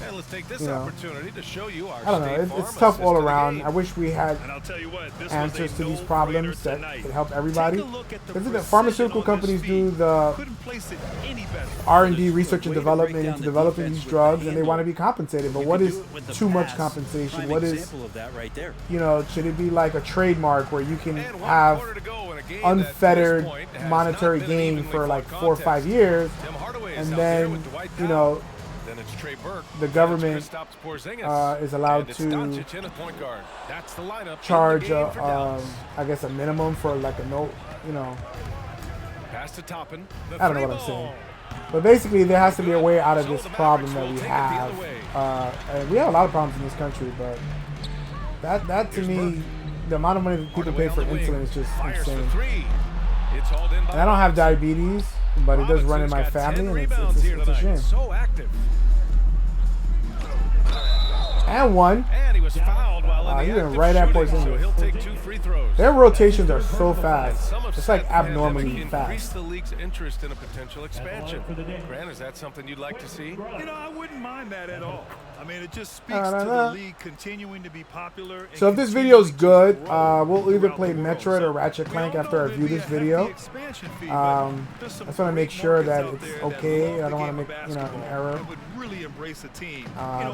And let's take this you know, opportunity to show you our I don't know. State It's Farm tough all assist to the around. game. I wish we had And I'll tell you what, this answers was to a these no-brainer problems that tonight. could help everybody. Take a look at the Isn't it precision pharmaceutical on companies his do feet. the Couldn't place it any better. R&D research and Way to break development down into the developing defense these with drugs, the and they want to handle. be compensated. But You what could is do it with the too much pass. compensation? Prime What is, example of that right there. you know, should it be like a trademark where you can And 1 have quarter to go in a game unfettered that, to this point, has monetary not been an gain evenly for fought like 4 or 5 contest. years, Tim Hardaway is and out there then, with Dwight you Powell. know, Then it's Trey Burke. the Then government it's Kristaps Porzingis. is allowed And it's to Doncic in at point guard. That's the lineup in the charge, game for Dallas. I guess, a minimum for like a note, you know. Pass to Toppin. The I don't know free what I'm saying. ball. But basically, there has to be a way out of So this the problem Mavericks that will we take it the have. other way. And we have a lot of problems in this country, but that to Here's me, Burke. the amount of money that people Hardaway pay for on the wing. insulin is just Fires for insane. 3. It's hauled in by And I don't have Robinson. diabetes, but it does run in Robinson's my got 10 family, and rebounds here it's a tonight. shame. So active. And one. And he was fouled while in He the went act of right at shooting, so Porzingis. he'll take 2 free throws. Their rotations are so And fast. some have It's said like the pandemic abnormally increased fast. the league's interest in a potential expansion. Grant, is that something you'd like to see? You know, I wouldn't mind that at all. I mean, it just speaks Da, da, to da. the league continuing to be popular. And So if this continuing video's to good, grow we'll either throughout play the world. Metroid or Ratchet We Clank all after know I there'd review be this a hefty video. expansion fee, but there's some I just want to make great sure that markets out it's there that okay. would I don't love want the to make, game you know, of an basketball error. and would really embrace a team.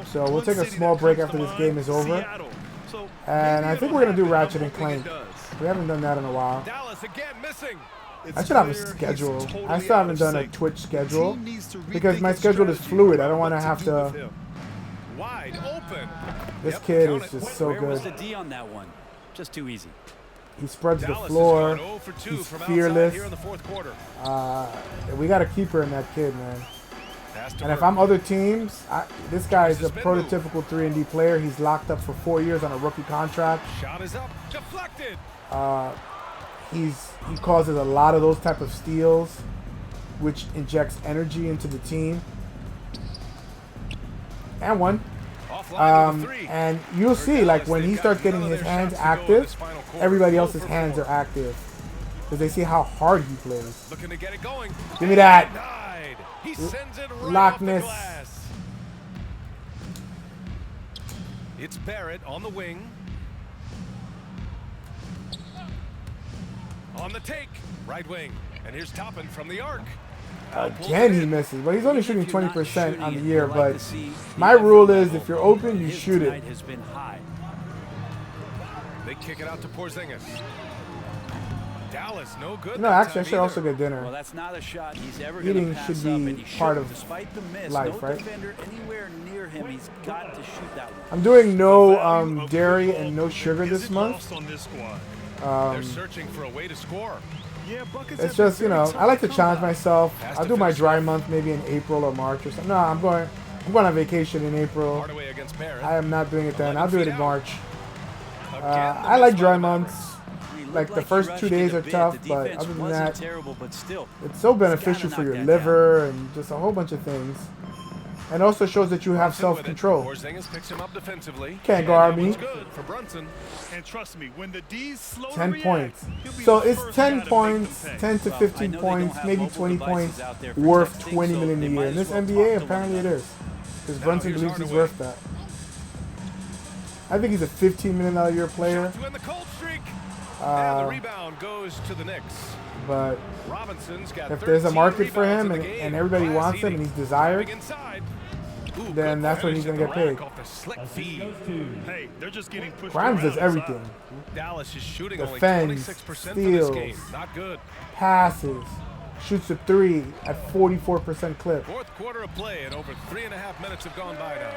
So we'll one take a city small that break comes after to this mind, game is over. Seattle. So And maybe I think it'll we're going to do happen. I Ratchet don't and think Clank. it does. We haven't done that in a while. Dallas again missing. It's I should have a clear he's schedule. totally I still out haven't of done a sync. Twitch The schedule team needs to because rethink my its schedule is strategy fluid. I about don't want to what have do with to. him. Wide open. This Yep, kid count is it. just so Where was good. the D on that one? Just too easy. He spreads the Dallas has floor. gone 0 for 2 He's from outside fearless. here in the fourth quarter. We got a keeper in that kid, man. Pass to And if Burke. I'm other teams, this guy is a This has been moved. prototypical 3-and-D player. He's locked up for 4 years on a rookie contract. Shot is up. Deflected. He causes a lot of those type of steals, which injects energy into the team. And one. Offline with a 3. And you'll see, like, when he starts getting his hands active, everybody else's hands are active. Because they see how hard he plays. Looking to get it going. Give me that. Denied. He sends it right Loch off the Ness. glass. It's Barrett on the wing. On the take, right wing. And here's Toppin from the arc. Again, he misses. But he's only shooting 20% on the year. But my rule is if you're open, you shoot it. They kick it out to Porzingis. Dallas, no good. No, actually, I should also get dinner. Well, that's not a shot he's ever Eating gonna pass should up, be and he part should. of Despite the miss, life, no right? defender anywhere near him. He's got to shoot that one. I'm doing no dairy and no sugar this month. They're searching for a way to score. It's just, you know, I like to challenge myself. I'll do my dry month maybe in April or March or something. No, I'm going on vacation in April. Hardaway against Barrett. I am not doing it then. I'll do it in March. I like dry months. Like the first 2 days are tough, but other than that, it's so beneficial for your liver and just a whole bunch of things. And also shows that you have self-control. Porzingis picks him up defensively. Can't guard me. Good for Brunson. And trust me, when the D's slow 10 points. So it's 10 points, 10 to 15 points, maybe 20 points, worth 20 million a year. In this NBA, apparently it is. Because Brunson believes he's worth that. I think he's a $15 million a year player. And the rebound goes to the Knicks. But Robinson's got if there's a market for him rebounds in the and game. everybody wants him and he's desired, then that's when he's going to get paid. Hey, they're just getting pushed Grimes does around everything. Dallas is shooting Defends, only 26% steals, for this game. Not good. passes, shoots a three at 44% clip. Fourth quarter of play and over 3.5 minutes have gone by now.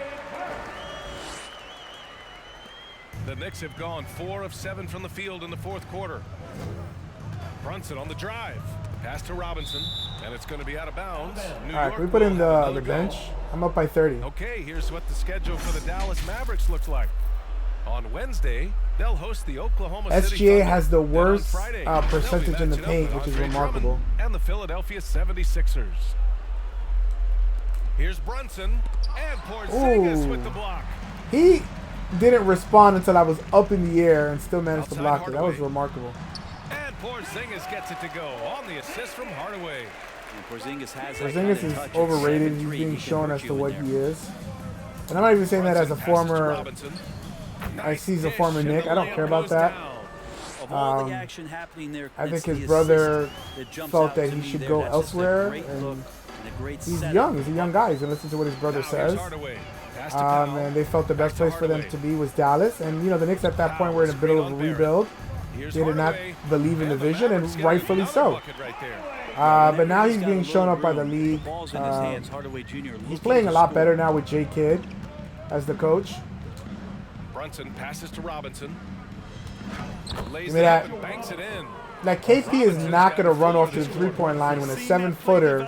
The Knicks have gone 4 of 7 from the field in the fourth quarter. Brunson on the drive. Pass to Robinson, and it's going to be out of bounds. All right, can we put in the bench? I'm up by 30. Okay, here's what the schedule for the Dallas Mavericks looks like. On Wednesday, they'll host the Oklahoma City SGA Thunder. has the Then on worst Friday, percentage they'll be in the matching up paint, with which is Andre remarkable. Drummond and the Philadelphia 76ers. Here's Brunson and Porzingis with the block. He didn't respond until I was up in the air and still managed to Outside block it. That was Hardaway. remarkable. And Porzingis gets it to go on the assist from Hardaway. Porzingis is overrated. He's being shown as to what he is. And I'm not even saying that as a former, he's a former Knick. I don't care about that. I think his brother felt that he should go elsewhere. And he's young. He's a young guy. He's going to listen to what his brother says. And they felt the best place for them to be was Dallas. And, you know, the Knicks at that point were in the middle of a rebuild. They did not believe in the vision, and rightfully so. But now he's being shown up by the league. He's playing a lot better now with J. Kidd as the coach. Brunson passes to Robinson. Lays Give me that. and banks it in. Like, KP is not going to run off to the three-point line when a 7-footer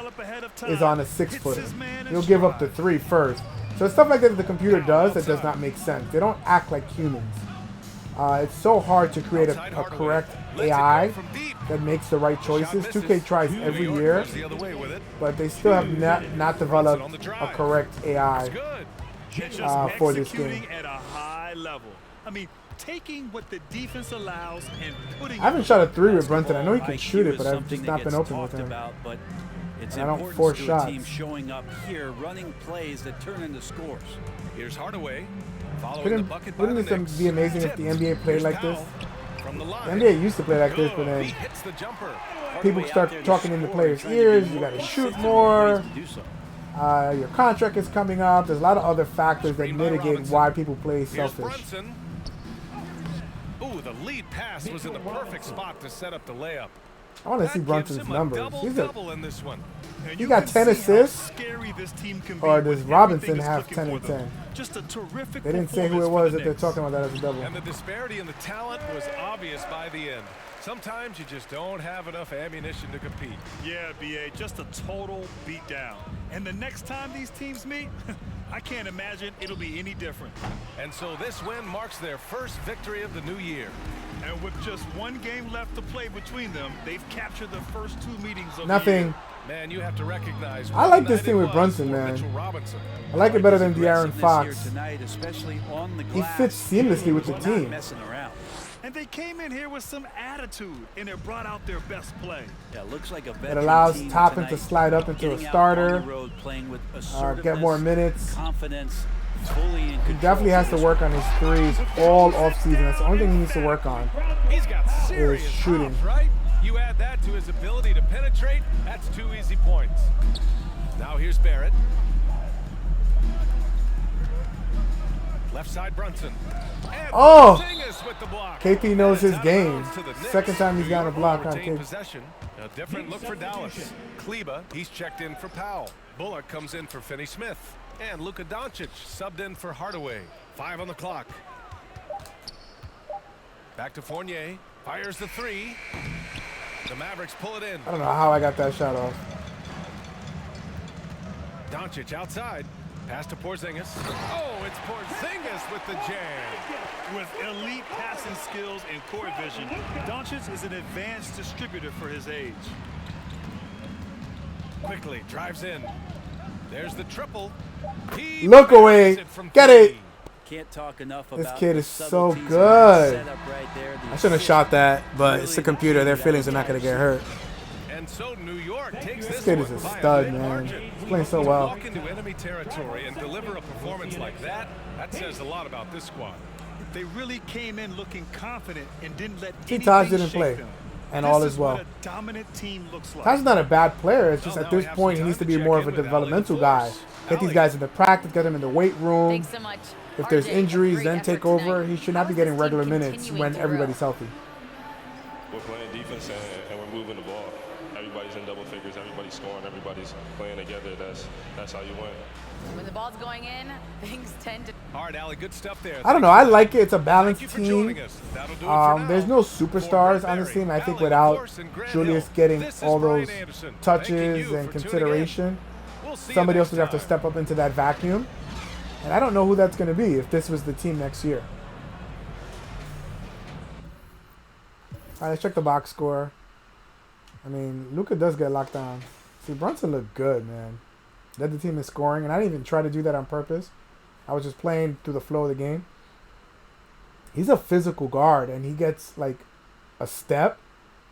is on a 6-footer. He'll give up the 3 first. So stuff like that the computer does that does not make sense. They don't act like humans. It's so hard to create a correct AI that makes the right choices. 2K tries every year, but they still have not developed a correct AI for this game. At a high level. I mean, taking what the defense allows and putting I haven't shot a 3 with Brunson. I know he can shoot it, but I've just not been open with him. It's I don't force to shots. a team showing up here, running plays that turn into scores. Here's Hardaway. Following the bucket by the Wouldn't Knicks. this be amazing if the NBA played like this? From the The line. NBA used to play like this, but then He hits the jumper. people start talking in the players' ears. You got to shoot more. Your contract is coming up. There's a lot of other factors that mitigate why people play Here's selfish. Brunson. Ooh, the lead pass was in the perfect spot to set up the layup. I want to see That Brunson's gives him a numbers. double-double in this one. He got 10 assists, or does Robinson have 10 and 10? Just a terrific They didn't say who it was that they're talking about that as a double. And the disparity in the talent was obvious by the end. Sometimes you just don't have enough ammunition to compete. Yeah, BA, just a total beatdown. And the next time these teams meet, I can't imagine it'll be any different. And so this win marks their first victory of the new year. And with just one game left to play between them, they've captured the first 2 meetings of Nothing. the year. Man, you have to recognize. I like this team with Brunson, man. I like it better than De'Aaron Fox. He fits seamlessly with the team. And they came in here with some attitude, and it brought out their best play. Yeah, looks like a It allows Toppin to slide up into a starter, get more minutes. Confidence. fully in He control. definitely has to work on his threes all offseason. That's the only thing he needs to work on. He's got serious shooting. hops, right? You add that to his ability to penetrate, that's 2 easy points. Now here's Barrett. Left side Brunson. And Oh! Porzingis with the block. KP knows And his it's out of game. bounds to the Knicks. Second time he's New gotten a York block will on retain KP. possession. A different look for Dallas. Kleba, he's checked in for Powell. Bullock comes in for Finney-Smith. And Luka Doncic subbed in for Hardaway. 5 on the clock. Back to Fournier. Fires the 3. The Mavericks pull it in. I don't know how I got that shot off. Doncic outside. Pass to Porzingis. Oh, it's Porzingis with the jam. With elite passing skills and court vision, Doncic is an advanced distributor for his age. Quickly drives in. There's the triple. He Look away. makes it from Get 3. it. Can't talk enough This about kid the is so subtleties of good. that setup right there. The I shouldn't have shot that, but really it's the computer. Their feelings are not going to get hurt. And so New York takes This this kid one is a by stud, big man. margin. He's playing so To well. walk into enemy territory and deliver a performance like that says a lot about this squad. They really came in looking confident and didn't let See, anything Taj didn't shake play, them. and This all is is well. what a dominant team looks like. Taj's not a bad player. It's just Well, at now we this have point he some needs to time be to more check of a in with developmental Allie guy. Force. Get these Allie. guys into practice, get them in the weight room. Thanks so much. If there's RJ, injuries, great then effort take over. tonight. He should How not be is getting this regular team minutes continuing when to everybody's grow? healthy. We're playing defense and we're moving the ball. Everybody's in double figures. Everybody's scoring. Everybody's playing together. That's how you win. When the ball's going in, things tend to. All right, Allie, good stuff there. I don't know. I like it. It's a Thank balanced you for team. joining us. That'll do it for There's now. no For superstars Brett on this Berry, team. I think Allie without LaForce, and Grant Julius Hill, getting this is all Brian those Anderson. touches Thanking you and for tuning in. consideration, We'll see you somebody else next would have to time. step up into that vacuum. And I don't know who that's going to be if this was the team next year. All right, let's check the box score. I mean, Luka does get locked down. See, Brunson looked good, man. Led the team in scoring, and I didn't even try to do that on purpose. I was just playing through the flow of the game. He's a physical guard, and he gets, like, a step.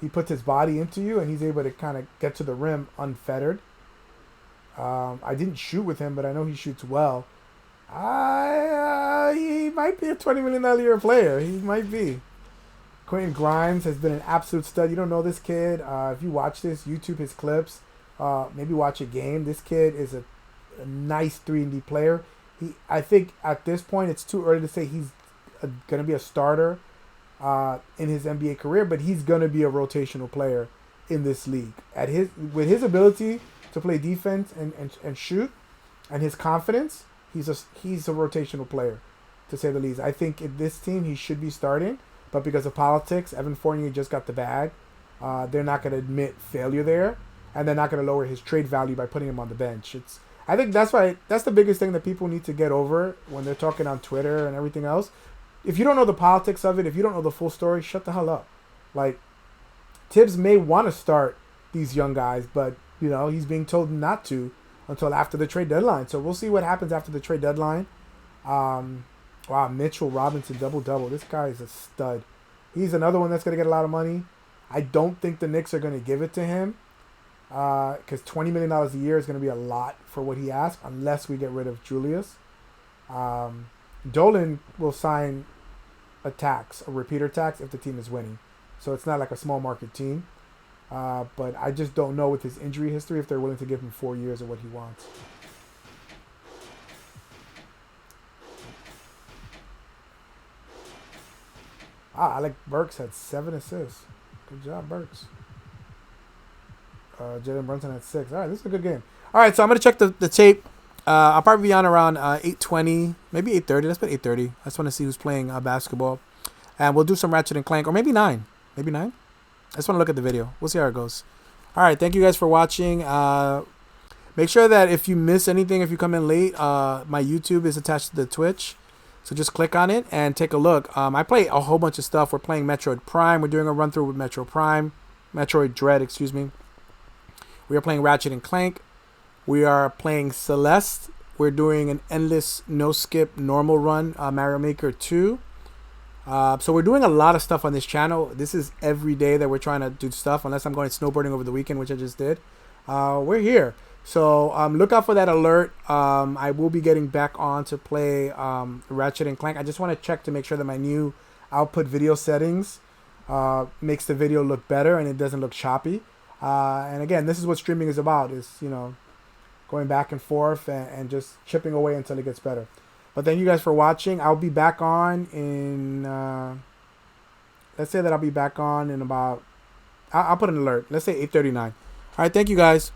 He puts his body into you, and he's able to kind of get to the rim unfettered. I didn't shoot with him, but I know he shoots well. He might be a $20 million a year player. He might be. Quentin Grimes has been an absolute stud. You don't know this kid. If you watch this, YouTube his clips. Maybe watch a game. This kid is a nice 3-and-D player. I think at this point it's too early to say he's going to be a starter in his NBA career, but he's going to be a rotational player in this league. With his ability to play defense and shoot, and his confidence, he's a rotational player, to say the least. I think in this team he should be starting, but because of politics, Evan Fournier just got the bag. They're not going to admit failure there, and they're not going to lower his trade value by putting him on the bench. I think that's the biggest thing that people need to get over when they're talking on Twitter and everything else. If you don't know the politics of it, if you don't know the full story, shut the hell up. Like, Tibbs may want to start these young guys, but he's being told not to until after the trade deadline. So we'll see what happens after the trade deadline. Wow, Mitchell Robinson, double-double. This guy is a stud. He's another one that's going to get a lot of money. I don't think the Knicks are going to give it to him because $20 million a year is going to be a lot for what he asks unless we get rid of Julius. Dolan will sign a repeater tax if the team is winning. So it's not like a small market team. But I just don't know with his injury history if they're willing to give him 4 years of what he wants. Alec Burks had 7 assists. Good job, Burks. Jalen Brunson had 6. All right, this is a good game. All right, so I'm going to check the tape. I'll probably be on around 8:20, maybe 8:30. Let's put 8:30. I just want to see who's playing basketball. And we'll do some Ratchet and Clank, or maybe 9. Maybe 9? I just want to look at the video. We'll see how it goes. All right, thank you guys for watching. Make sure that if you miss anything, if you come in late, my YouTube is attached to the Twitch. So just click on it and take a look. I play a whole bunch of stuff. We're playing Metroid Prime. We're doing a run-through with Metroid Dread, excuse me. We are playing Ratchet and Clank. We are playing Celeste. We're doing an endless, no-skip, normal run, Mario Maker 2. So we're doing a lot of stuff on this channel. This is every day that we're trying to do stuff, unless I'm going snowboarding over the weekend, which I just did. We're here. So look out for that alert. I will be getting back on to play Ratchet and Clank. I just want to check to make sure that my new output video settings makes the video look better and it doesn't look choppy. And again, this is what streaming is about, is, you know, going back and forth and just chipping away until it gets better. But thank you guys for watching. I'll be back on in, let's say that I'll be back on in about, I'll put an alert. Let's say 8:39. All right, thank you guys.